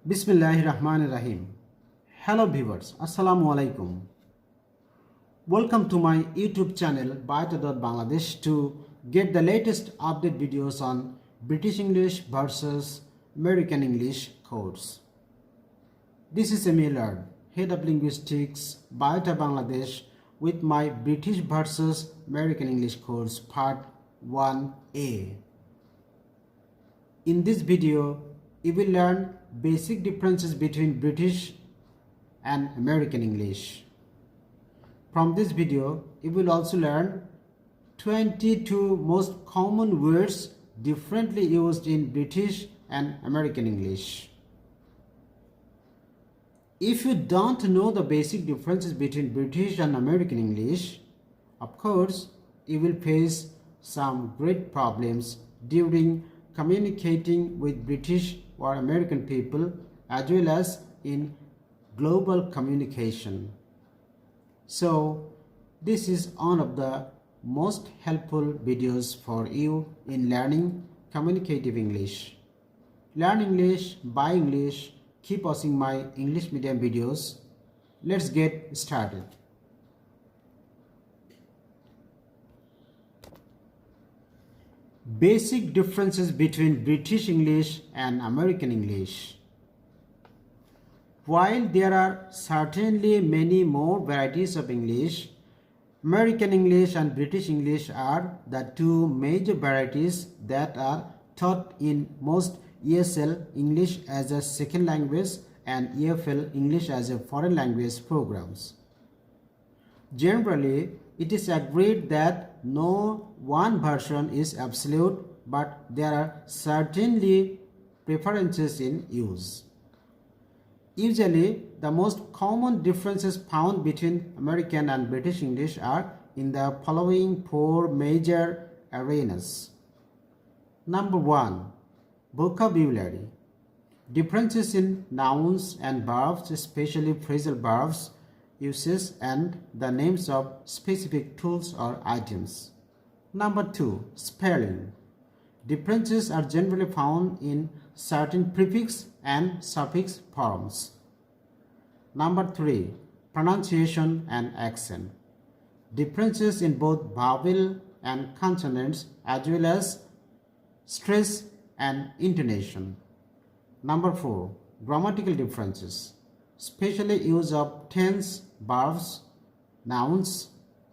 Bismillahirrahmanirrahim. Hello viewers, Assalamu alaikum. Welcome to my YouTube channel Bangladesh to get the latest update videos on British English versus American English course. This is Emil Lard, Head of Linguistics Biota Bangladesh with my British versus American English course part 1A. In this video, you will learn basic differences between British and American English. From this video, you will also learn 22 most common words differently used in British and American English. If you don't know the basic differences between British and American English, of course, you will face some great problems during communicating with British or American people as well as in global communication. So this is one of the most helpful videos for you in learning communicative English. Learn English, buy English, keep watching my English medium videos. Let's get started. Basic differences between British English and American English. While there are certainly many more varieties of English, American English and British English are the two major varieties that are taught in most ESL English as a second language and EFL English as a foreign language programs. Generally, it is agreed that no one version is absolute, but there are certainly preferences in use. Usually, the most common differences found between American and British English are in the following four major arenas. Number 1. Vocabulary. Differences in nouns and verbs, especially phrasal verbs, uses and the names of specific tools or items. Number 2. Spelling. Differences are generally found in certain prefix and suffix forms. Number 3. Pronunciation and accent. Differences in both vowel and consonants as well as stress and intonation. Number 4. Grammatical differences, especially use of tense, verbs, nouns,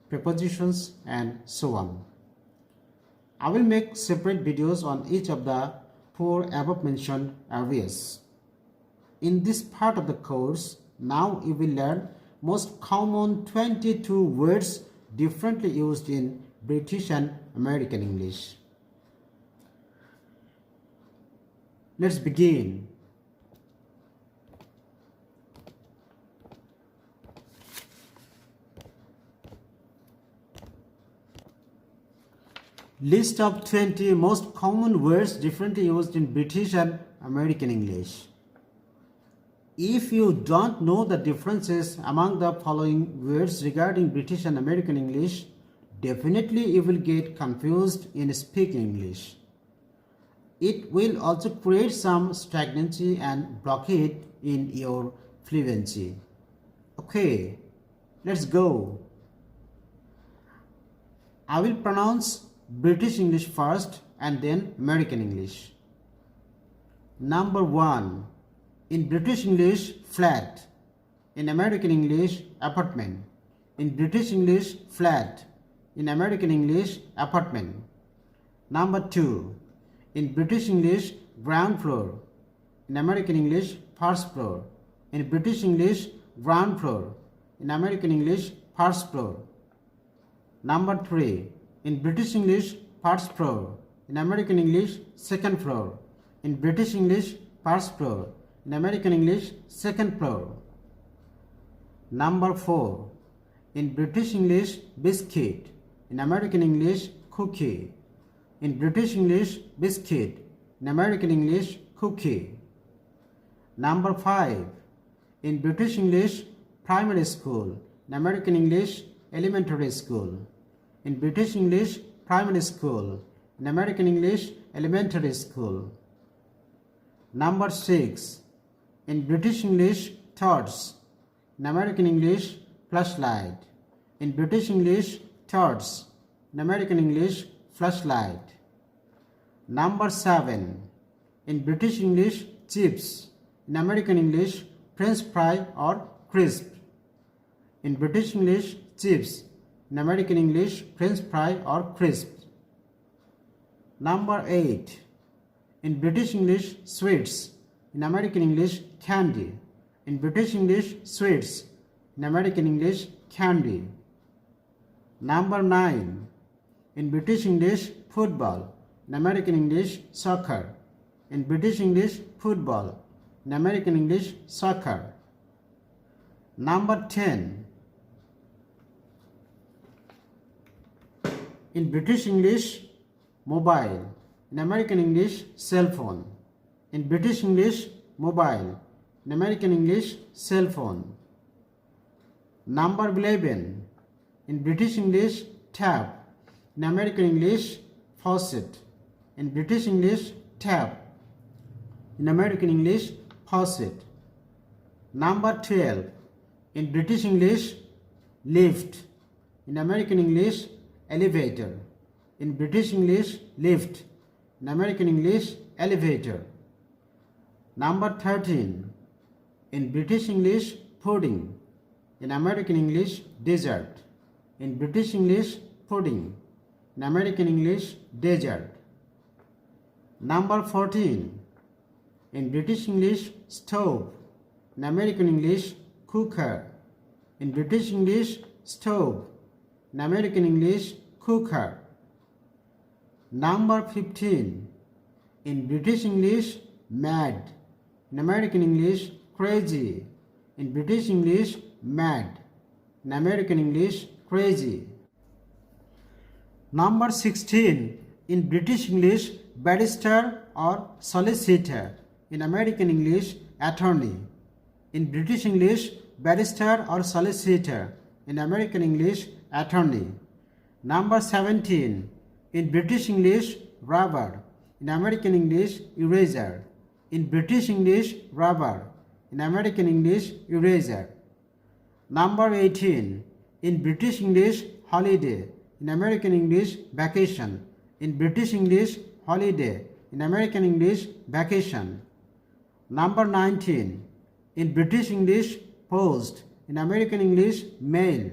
prepositions, and so on. I will make separate videos on each of the four above mentioned areas. In this part of the course, now you will learn most common 22 words differently used in British and American English. Let's begin. List of 20 most common words differently used in British and American English. If you don't know the differences among the following words regarding British and American English, definitely you will get confused in speaking English. It will also create some stagnancy and blockade in your fluency. Okay, let's go. I will pronounce British English first and then American English. Number 1. In British English, flat. In American English, apartment. In British English, flat. In American English, apartment. Number 2. In British English, ground floor. In American English, first floor. In British English, ground floor. In American English, first floor. Number 3. In British English, first floor. In American English, second floor. In British English, first floor. In American English, second floor. Number 4. In British English, biscuit. In American English, cookie. In British English, biscuit. In American English, cookie. Number 5. In British English, primary school. In American English, elementary school. In British English, primary school. In American English, elementary school. Number 6. In British English, thoughts. In American English, flashlight. In British English, thoughts. In American English, flashlight. Number 7. In British English, chips. In American English, French fry or crisp. In British English, chips. In American English, French fry or crisp. Number 8. In British English, sweets. In American English, candy. In British English, sweets. In American English, candy. Number 9. In British English, football. In American English, soccer. In British English, football. In American English, soccer. Number 10. In British English, mobile. In American English, cell phone. In British English, mobile. In American English, cell phone. Number 11. In British English, tap. In American English, faucet. In British English, tap. In American English, faucet. Number 12. In British English, lift. In American English, elevator. In British English, lift. In American English, elevator. Number 13. In British English, pudding. In American English, dessert. In British English, pudding. In American English, dessert. Number 14. In British English, stove. In American English, cooker. In British English, stove. In American English, cooker. Number 15. In British English, mad. In American English, crazy. In British English, mad. In American English, crazy. Number 16. In British English, barrister or solicitor. In American English, attorney. In British English, barrister or solicitor. In American English, attorney. Number 17. In British English, rubber. In American English, eraser. In British English, rubber. In American English, eraser. Number 18. In British English, holiday. In American English, vacation. In British English, holiday. In American English, vacation. Number 19. In British English, post. In American English, mail.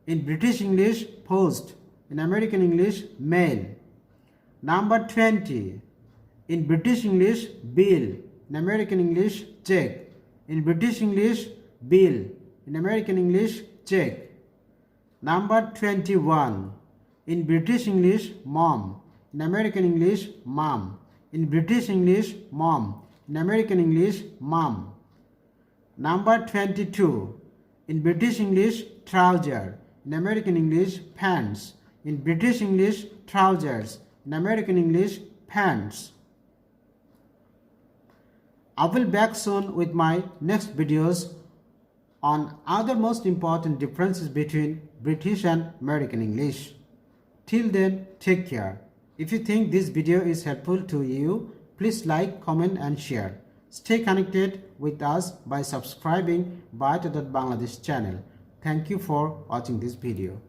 In British English, post. In American English, mail. Number 20. In British English, bill. In American English, check. In British English, bill. In American English, check. Number 21. In British English, mom. In American English, mom. In British English, mom. In American English, mom. Number 22. In British English, trouser. In American English, pants. In British English, trousers. In American English, pants. I will be back soon with my next videos on other most important differences between British and American English. Till then, take care. If you think this video is helpful to you, please like, comment and share. Stay connected with us by subscribing Byte.Bangladesh channel. Thank you for watching this video.